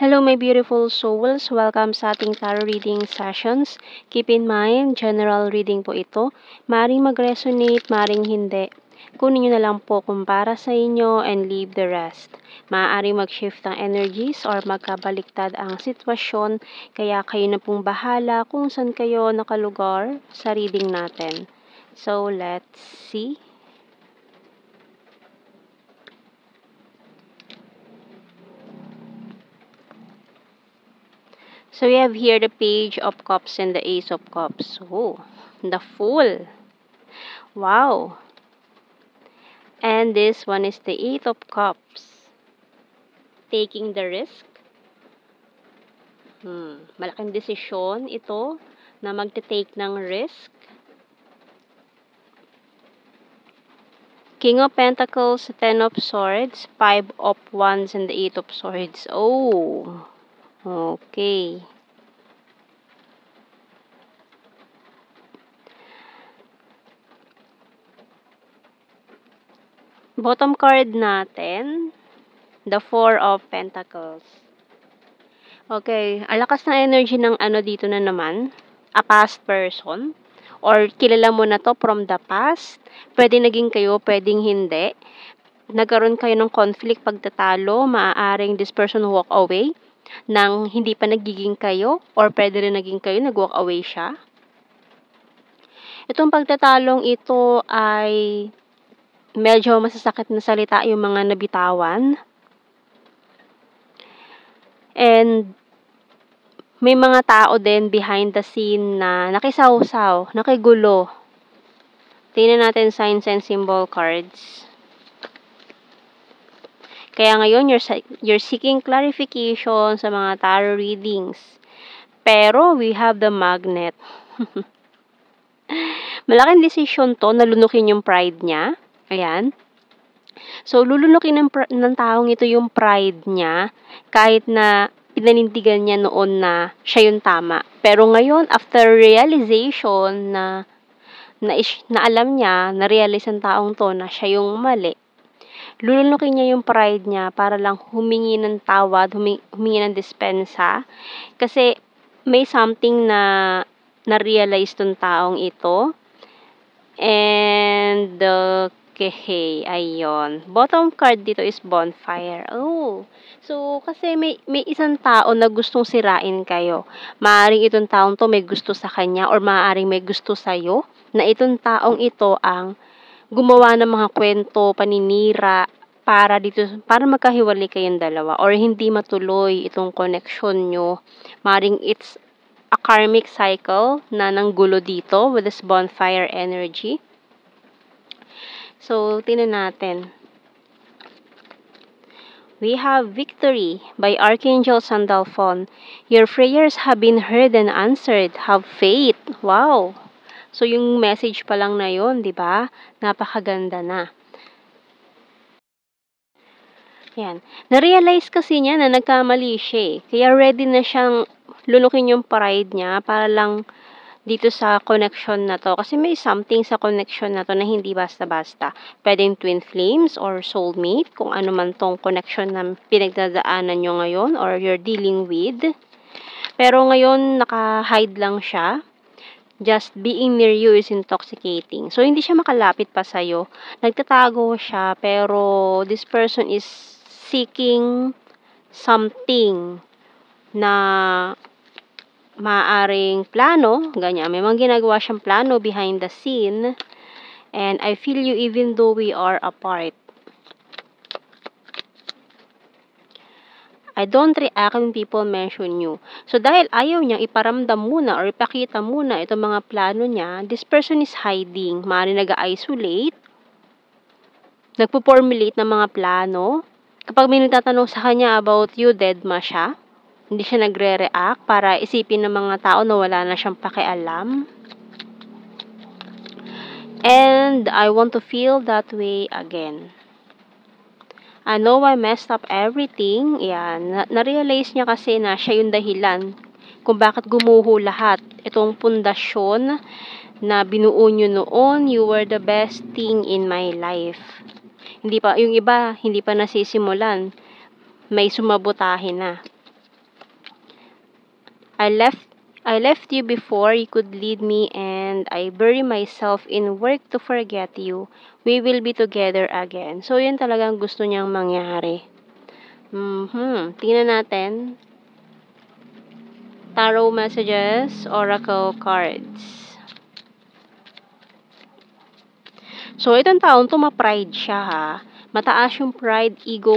Hello my beautiful souls, welcome sa ating tarot reading sessions. Keep in mind, general reading po ito. Maring mag-resonate, maring hindi. Kunin nyo na lang po kung para sa inyo and leave the rest. Maaaring mag-shift ang energies or magkabaliktad ang sitwasyon, kaya kayo na pong bahala kung saan kayo nakalugar sa reading natin. So, let's see. So we have here the Page of Cups and the Ace of Cups. Oh, the Fool. Wow. And this one is the Eight of Cups. Taking the risk. Malaking desisyon ito na magte-take ng risk. King of Pentacles, Ten of Swords, Five of Wands, and the Eight of Swords. Oh, okay. Bottom card natin, the Four of Pentacles. Okay, alakas ng energy ng dito na naman, a past person, or kilala mo na to from the past. Pwede naging kayo, pwedeng hindi. Nagkaroon kayo ng conflict, pagtatalo, maaaring this person walk away nang hindi pa nagiging kayo, or pwede rin naging kayo, nag-walk away siya. Itong pagtatalong ito ay medyo masasakit na salita yung mga nabitawan. And may mga tao din behind the scene na nakisawsaw, nakigulo. Tingnan natin signs and symbol cards. Kaya ngayon, you're seeking clarification sa mga tarot readings. Pero, we have the Magnet. Malaking desisyon to, nalunukin yung pride niya. Ayan. So, lulunukin ng taong ito yung pride niya, kahit na pinanindigan niya noon na siya yung tama. Pero ngayon, after realization na alam niya, na-realize ang taong to na siya yung mali, lulunukin niya yung pride niya para lang humingi ng tawad, humingi ng dispensa. Kasi may something na na-realize tong taong ito. And, okay, ayun. Bottom card dito is Bonfire. Oh, so, kasi may isang tao na gustong sirain kayo. Maaaring itong taong to may gusto sa kanya or maaaring may gusto sa'yo, na itong taong ito ang gumawa ng mga kwento, paninira, para magkahiwalay kayong dalawa or hindi matuloy itong connection nyo. Maaaring it's a karmic cycle na nanggulo dito with this bonfire energy. So, tingnan natin. We have Victory by Archangel Sandalphon. Your prayers have been heard and answered. Have faith. Wow! So, yung message pa lang na yun, di ba? Napakaganda na. Yan. Na-realize kasi niya na nagkamali siya eh. Kaya ready na siyang lunukin yung pride niya para lang dito sa connection na to. Kasi may something sa connection na to na hindi basta-basta. Pwedeng twin flames or soulmate, kung ano man tong connection na pinagdadaanan nyo ngayon or you're dealing with. Pero ngayon, naka-hide lang siya. Just being near you is intoxicating. So, hindi siya makalapit pa sa'yo. Nagtatago siya, pero this person is seeking something na maaring plano, ganyan. May mga ginagawa siyang plano behind the scene. And I feel you even though we are apart. I don't react when people mention you. So, dahil ayaw niyang iparamdam muna or ipakita muna itong mga plano niya, this person is hiding. Maaaring nag-isolate, nagpo-formulate ng mga plano. Kapag may nagtatanong sa kanya about you, deadma siya. Hindi siya nagre-react para isipin ng mga tao na wala na siyang pakialam. And I want to feel that way again. I know I messed up everything. Yan. Na-realize niya kasi na siya yung dahilan kung bakit gumuho lahat. Itong pundasyon na binuo nyo noon, you were the best thing in my life. Yung iba, hindi pa nasisimulan. May sumabotahe na. I left I left you before you could lead me, and I bury myself in work to forget you. We will be together again. So, yun talagang gusto niyang mangyari. Tingnan natin. Tarot messages, oracle cards. So, itong taong to, ma-pride siya ha. Mataas yung pride, ego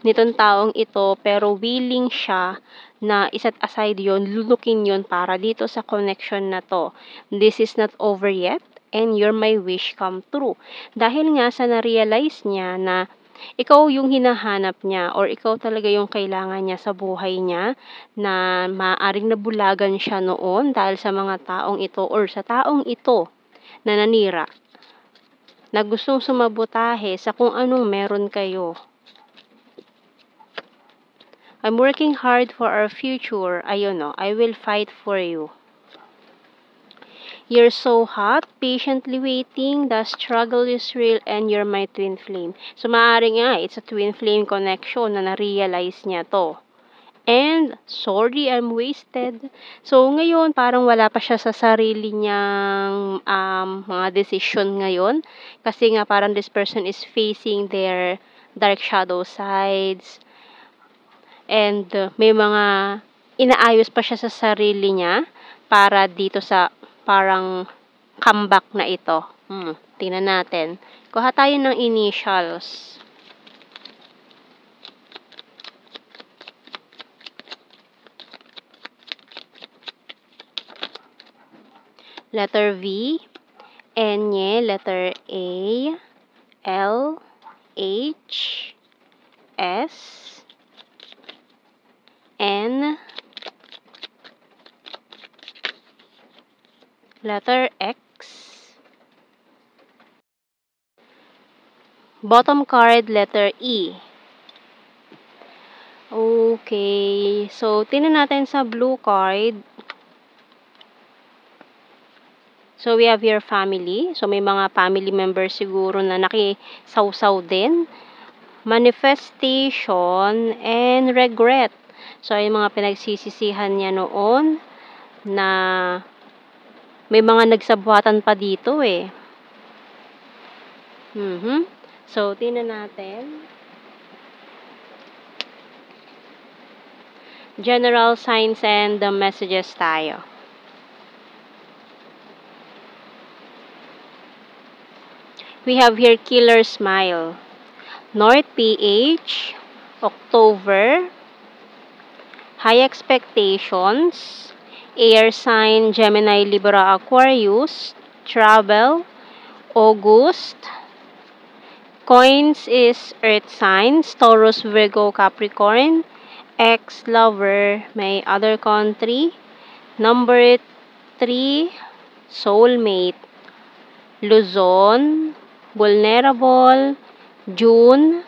nitong taong ito, pero willing siya na iset aside yon, lulukin yon para dito sa connection na to. This is not over yet, and you're my wish come true. Dahil nga sa na-realize niya na ikaw yung hinahanap niya, or ikaw talaga yung kailangan niya sa buhay niya, na maaaring nabulagan siya noon dahil sa mga taong ito or sa taong ito na nanira, na gustong sumabotahe sa kung anong meron kayo. I'm working hard for our future. Ayun no, I will fight for you. You're so hot, patiently waiting. The struggle is real, and you're my twin flame. So, maaaring nga, it's a twin flame connection na na-realize niya to. And, sorry, I'm wasted. So, ngayon, parang wala pa siya sa sarili niyang mga decision ngayon. Kasi nga, parang this person is facing their dark shadow sides. And may mga inaayos pa siya sa sarili niya para dito sa parang comeback na ito. Tingnan natin. Kuha tayo ng initials. Letter V, N, letter A, L, H, S, N, letter X, bottom card, letter E. Okay, so tingnan natin sa blue card. So, we have your family. So, may mga family members siguro na nakisawsaw din. Manifestation and regret. So, yung mga pinagsisisihan niya noon na may mga nagsabuatan pa dito eh. So, tingnan natin. General signs and the messages tayo. We have here killer smile. North PH, October, high expectations, air sign, Gemini, Libra, Aquarius, travel, August, coins is earth signs, Taurus, Virgo, Capricorn, ex-lover, may other country, number 3, soulmate, Luzon, vulnerable, June,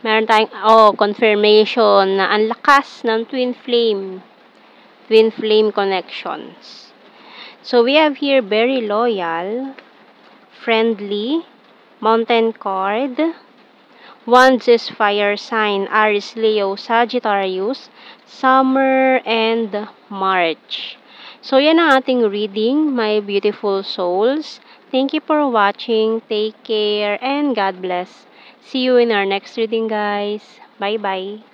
meron tayong, confirmation na ang lakas ng twin flame connections. So, we have here very loyal, friendly, mountain card, wands is fire sign, Aries, Leo, Sagittarius, summer, and March. So, yan ang ating reading, my beautiful souls. Thank you for watching. Take care and God bless. See you in our next reading, guys. Bye-bye.